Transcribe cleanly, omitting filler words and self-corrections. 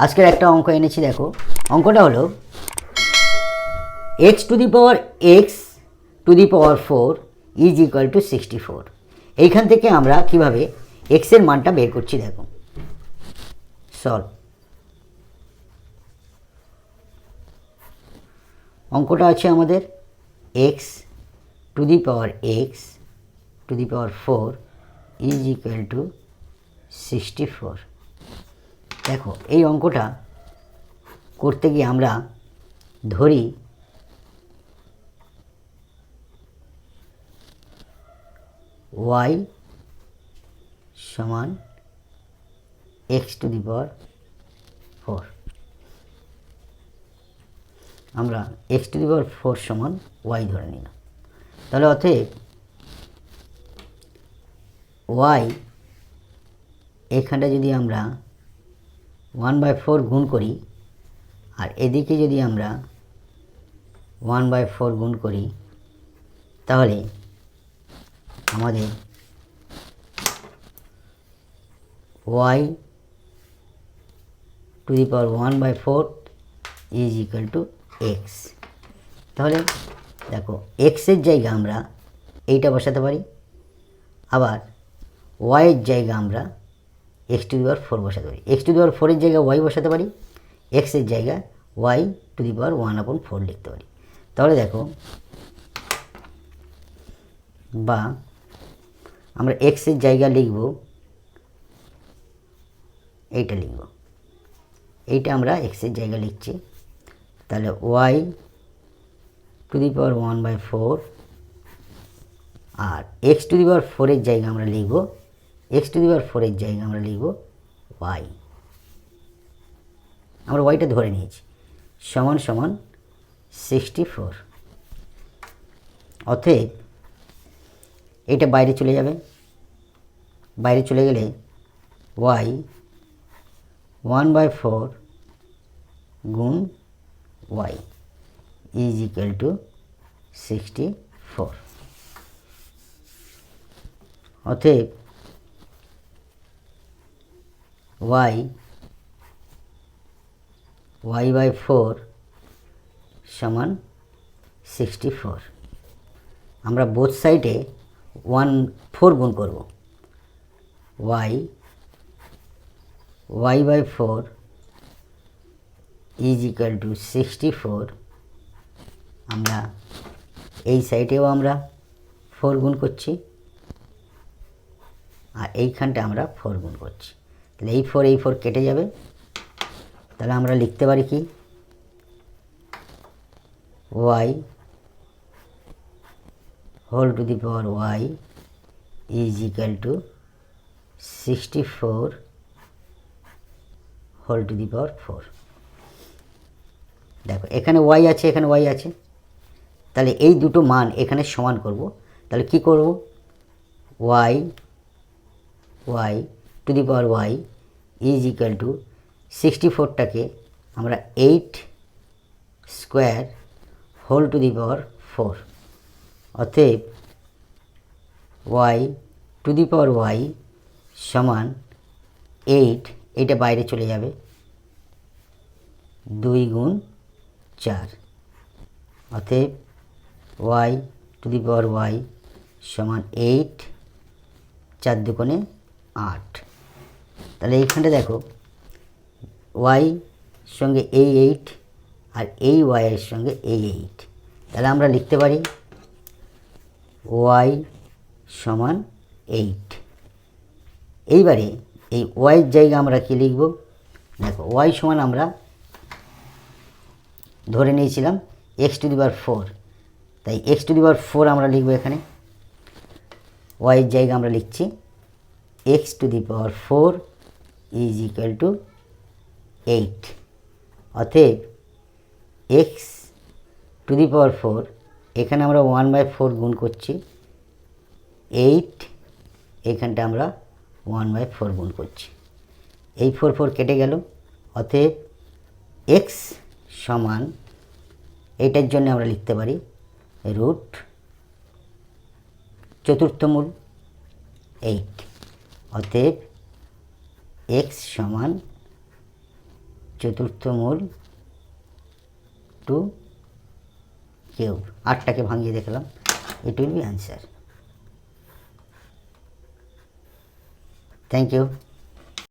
আজকের একটা অঙ্ক এনেছি, দেখো অঙ্কটা হলো x two the power x two the power 4 is equal to 64। এইখান থেকে আমরা কিভাবে x এর মানটা বের করছি দেখো। সলভ। অঙ্কটা আছে আমাদের x two the power x two the power 4 is equal to 64। দেখো এই অঙ্কটা করতে গিয়ে আমরা ধরি y সমান x টু দি পাওয়ার 4। আমরা x টু দি পাওয়ার 4 সমান y ধরে নিলাম। তাহলে অতএব y এখানটা যদি আমরা 1/4 গুণ করি আর এদিকে যদি আমরা 1/4 গুণ করি তাহলে আমাদের y to the power 1/4 is equal two x. তাহলে দেখো এক্সের জায়গা আমরা এইটা বসাতে পারি, আবার ওয়াইয়ের জায়গা আমরা এক্স টু দি পাওয়ার 4 বসাতে পারি। এক্স টু দি পাওয়ার 4-এর জায়গায় ওয়াই বসাতে পারি, এক্সের জায়গায় ওয়াই টু দি পাওয়ার 1/4 লিখতে পারি। তাহলে দেখো বা আমরা এক্সের জায়গা লিখব, এইটা লিখব, এইটা আমরা এক্সের জায়গা লিখছি। তাহলে ওয়াই টু দি পাওয়ার 1/4 আর এক্স টু দি পাওয়ার 4-এর জায়গা আমরা লিখব, এক্স টু দি পাওয়ার 4-এর জায়গা আমরা লিখব ওয়াই। আমরা ওয়াইটা ধরে নিয়েছি সমান সমান 64। অতএব এটা বাইরে চলে যাবে, বাইরে চলে গেলে ওয়াই 1/4 গুণ ওয়াই ইজ ইকুয়াল টু 64। অতএব y/4 সমান 64। আমরা বোথ সাইডে 4 গুণ করব। y/4 is equal to 64। আমরা এই সাইডেও আমরা 4 গুণ করছি আর এইখানটা আমরা 4 গুণ করছি। তাহলে এই 4 কেটে যাবে। তাহলে আমরা লিখতে পারি কি y whole to the power y is equal to 64 whole to the power 4। দেখো এখানে y আছে, এখানে y আছে, তাহলে এই দুটো মান এখানে সমান করব। তাহলে কি করব, y to the power y is equal to 64টাকে আমরা 8 square whole to the power 4। অতএব y to the power y সমান 8, এটা বাইরে চলে যাবে, 2 গুণ 4। অতএব y to the power y সমান 8, 4 দুগুণে 8। তাহলে এইখানটা দেখো y সঙ্গে এই 8 আর এই y এর সঙ্গে এই 8, তাহলে আমরা লিখতে পারি y সমান 8। এইবারে এই ওয়াইয়ের জায়গা আমরা কি লিখব, দেখো ওয়াই সমান আমরা ধরে নিয়েছিলাম এক্স টু দি পাওয়ার 4, তাই এক্স টু দি পাওয়ার 4 আমরা লিখব এখানে। ওয়াইয়ের জায়গা আমরা লিখছি x to the power 4 is equal two 8। অতএব এক্স টু দি পাওয়ার 4 এখানে আমরা 1/4 গুণ করছি, 8 এখানটা আমরা 1/4 গুণ করছি, এই 4 কেটে গেল। অতএব এক্স সমান এইটার জন্য আমরা লিখতে পারি রুট চতুর্থমূল 8। অতএব এক্স সমান চতুর্থ মূল টু কিউব, 8টাকে ভাঙিয়ে দেখলাম, it will be answer. Thank you.